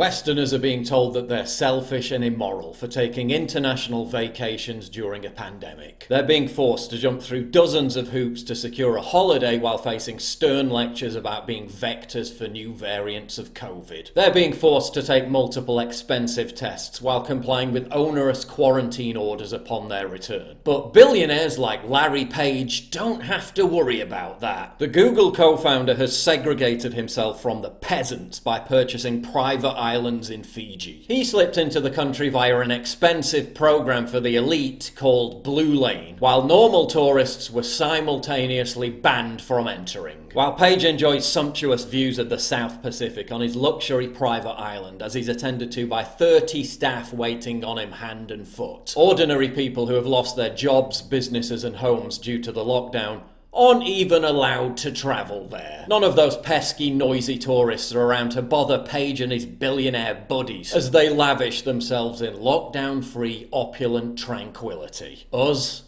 Westerners are being told that they're selfish and immoral for taking international vacations during a pandemic. They're being forced to jump through dozens of hoops to secure a holiday while facing stern lectures about being vectors for new variants of COVID. They're being forced to take multiple expensive tests while complying with onerous quarantine orders upon their return. But billionaires like Larry Page don't have to worry about that. The Google co-founder has segregated himself from the peasants by purchasing private islands in Fiji. He slipped into the country via an expensive program for the elite called Blue Lane, while normal tourists were simultaneously banned from entering. While Page enjoys sumptuous views of the South Pacific on his luxury private island as he's attended to by 30 staff waiting on him hand and foot, ordinary people who have lost their jobs, businesses and homes due to the lockdown aren't even allowed to travel there. None of those pesky, noisy tourists are around to bother Page and his billionaire buddies as they lavish themselves in lockdown-free, opulent tranquility. Us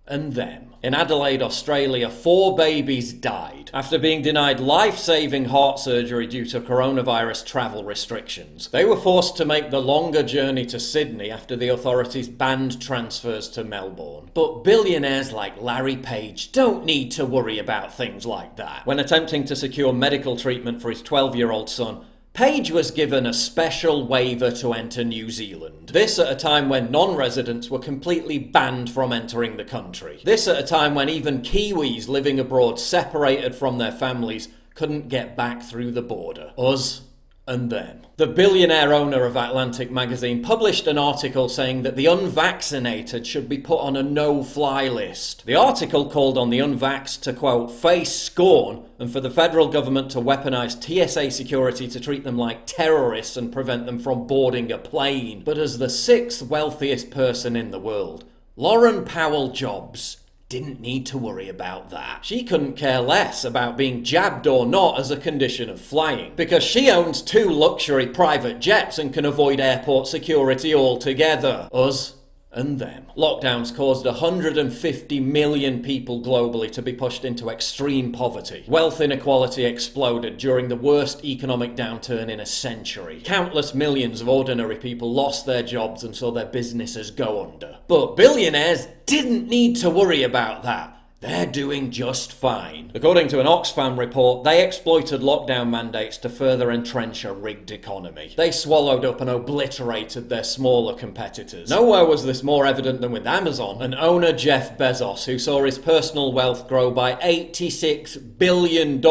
and them. In Adelaide, Australia, 4 babies died after being denied life-saving heart surgery due to coronavirus travel restrictions. They were forced to make the longer journey to Sydney after the authorities banned transfers to Melbourne. But billionaires like Larry Page don't need to worry about things like that. When attempting to secure medical treatment for his 12-year-old son, Page was given a special waiver to enter New Zealand. This at a time when non-residents were completely banned from entering the country. This at a time when even Kiwis living abroad separated from their families couldn't get back through the border. Us and them. The billionaire owner of Atlantic magazine published an article saying that the unvaccinated should be put on a no-fly list. The article called on the unvaxxed to, quote, face scorn and for the federal government to weaponize TSA security to treat them like terrorists and prevent them from boarding a plane. But as the 6th wealthiest person in the world, Lauren Powell Jobs didn't need to worry about that. She couldn't care less about being jabbed or not as a condition of flying, because she owns 2 luxury private jets and can avoid airport security altogether. Us and them. Lockdowns caused 150 million people globally to be pushed into extreme poverty. Wealth inequality exploded during the worst economic downturn in a century. Countless millions of ordinary people lost their jobs and saw their businesses go under. But billionaires didn't need to worry about that. They're doing just fine. According to an Oxfam report, they exploited lockdown mandates to further entrench a rigged economy. They swallowed up and obliterated their smaller competitors. Nowhere was this more evident than with Amazon and owner Jeff Bezos, who saw his personal wealth grow by $86 billion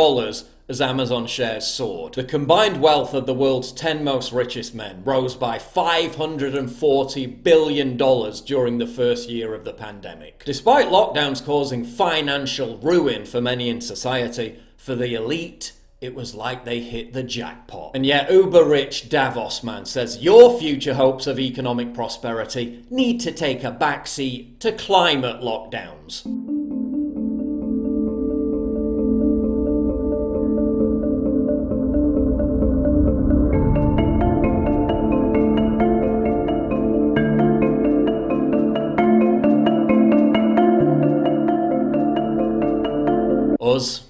as Amazon shares soared. The combined wealth of the world's 10 most richest men rose by $540 billion during the first year of the pandemic. Despite lockdowns causing financial ruin for many in society, for the elite, it was like they hit the jackpot. And yet uber-rich Davos man says your future hopes of economic prosperity need to take a backseat to climate lockdowns. Us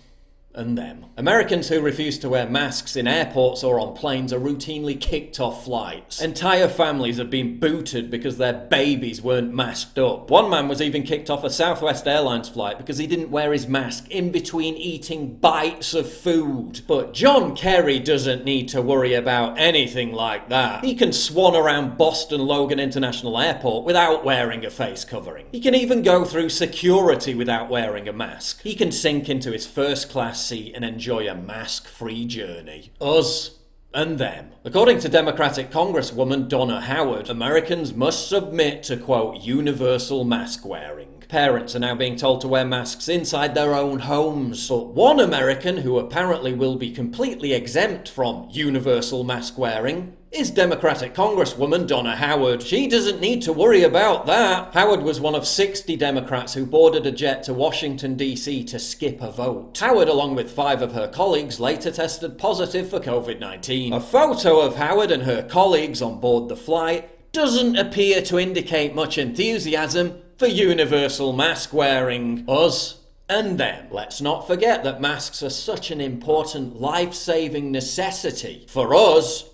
and them. Americans who refuse to wear masks in airports or on planes are routinely kicked off flights. Entire families have been booted because their babies weren't masked up. One man was even kicked off a Southwest Airlines flight because he didn't wear his mask in between eating bites of food. But John Kerry doesn't need to worry about anything like that. He can swan around Boston Logan International Airport without wearing a face covering. He can even go through security without wearing a mask. He can sink into his first class seat and enjoy a mask-free journey. Us and them. According to Democratic Congresswoman Donna Howard, Americans must submit to, quote, universal mask wearing. Parents are now being told to wear masks inside their own homes. But one American who apparently will be completely exempt from universal mask wearing is Democratic Congresswoman Donna Howard. She doesn't need to worry about that. Howard was one of 60 Democrats who boarded a jet to Washington, D.C. to skip a vote. Howard, along with 5 of her colleagues, later tested positive for COVID-19. A photo of Howard and her colleagues on board the flight doesn't appear to indicate much enthusiasm for universal mask wearing. Us and them. Let's not forget that masks are such an important life-saving necessity for us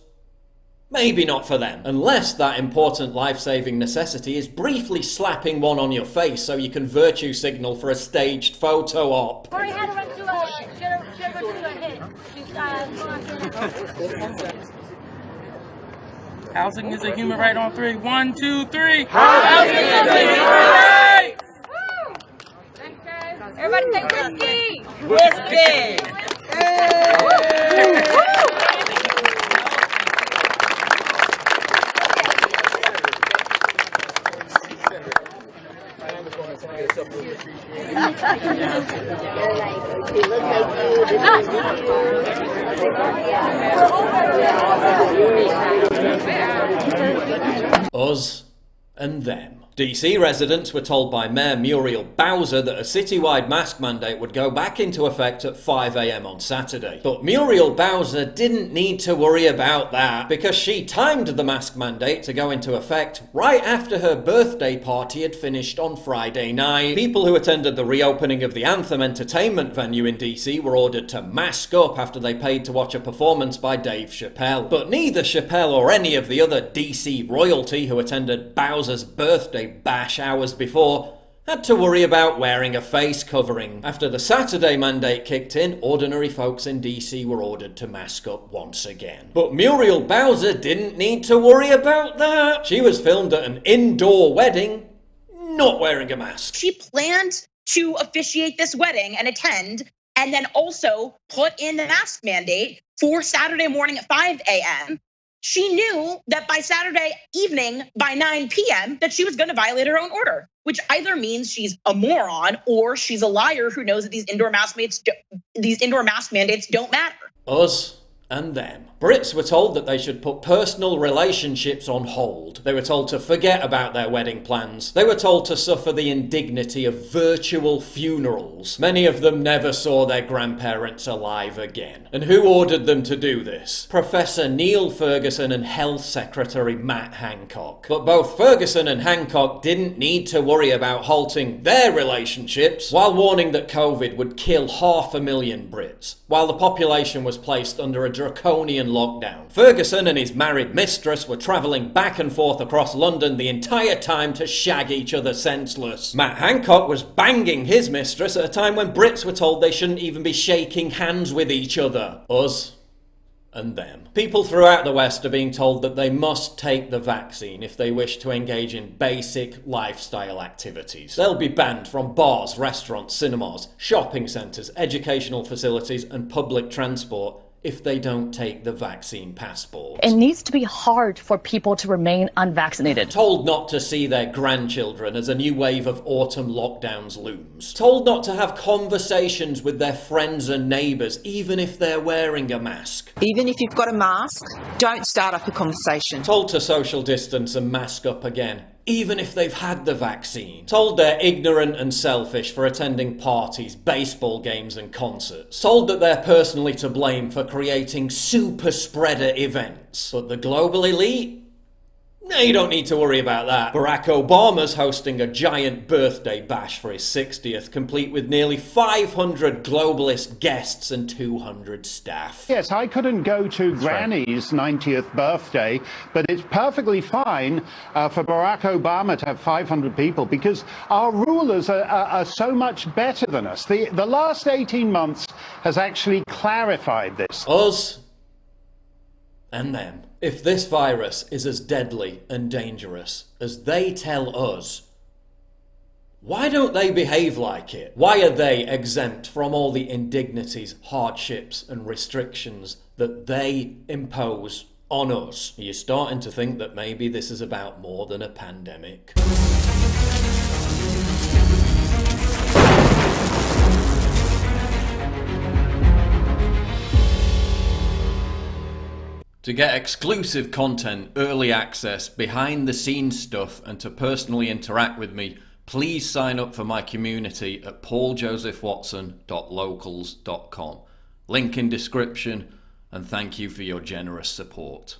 Maybe not for them, unless that important life-saving necessity is briefly slapping one on your face so you can virtue signal for a staged photo op. Or he had to run to a hit. Housing is a human right on 3. 1, 2, 3. Housing is a human right! Woo! Thanks, guys. Everybody say whiskey! Whiskey! Us and them. DC residents were told by Mayor Muriel Bowser that a citywide mask mandate would go back into effect at 5 AM on Saturday. But Muriel Bowser didn't need to worry about that because she timed the mask mandate to go into effect right after her birthday party had finished on Friday night. People who attended the reopening of the Anthem entertainment venue in DC were ordered to mask up after they paid to watch a performance by Dave Chappelle. But neither Chappelle or any of the other DC royalty who attended Bowser's birthday bash hours before had to worry about wearing a face covering. After the Saturday mandate kicked in, ordinary folks in DC were ordered to mask up once again. But Muriel Bowser didn't need to worry about that. She was filmed at an indoor wedding, not wearing a mask. She planned to officiate this wedding and attend, and then also put in the mask mandate for Saturday morning at 5 a.m. She knew that by Saturday evening, by 9 p.m., that she was going to violate her own order, which either means she's a moron or she's a liar who knows that these indoor mask mandates don't matter. Us and them. Brits were told that they should put personal relationships on hold. They were told to forget about their wedding plans. They were told to suffer the indignity of virtual funerals. Many of them never saw their grandparents alive again. And who ordered them to do this? Professor Neil Ferguson and Health Secretary Matt Hancock. But both Ferguson and Hancock didn't need to worry about halting their relationships while warning that COVID would kill 500,000 Brits, while the population was placed under a draconian lockdown. Ferguson and his married mistress were travelling back and forth across London the entire time to shag each other senseless. Matt Hancock was banging his mistress at a time when Brits were told they shouldn't even be shaking hands with each other. Us and them. People throughout the West are being told that they must take the vaccine if they wish to engage in basic lifestyle activities. They'll be banned from bars, restaurants, cinemas, shopping centres, educational facilities and public transport if they don't take the vaccine passport. It needs to be hard for people to remain unvaccinated. Told not to see their grandchildren as a new wave of autumn lockdowns looms. Told not to have conversations with their friends and neighbours, even if they're wearing a mask. Even if you've got a mask, don't start up a conversation. Told to social distance and mask up again, even if they've had the vaccine. Told they're ignorant and selfish for attending parties, baseball games and concerts. Told that they're personally to blame for creating super spreader events. But the global elite? No, you don't need to worry about that. Barack Obama's hosting a giant birthday bash for his 60th, complete with nearly 500 globalist guests and 200 staff. Yes, I couldn't go to Granny's 90th birthday, but it's perfectly fine for Barack Obama to have 500 people because our rulers are so much better than us. The last 18 months has actually clarified this. Us and them. If this virus is as deadly and dangerous as they tell us, why don't they behave like it? Why are they exempt from all the indignities, hardships and restrictions that they impose on us? Are you starting to think that maybe this is about more than a pandemic? To get exclusive content, early access, behind the scenes stuff and to personally interact with me, please sign up for my community at pauljosephwatson.locals.com. Link in description, and thank you for your generous support.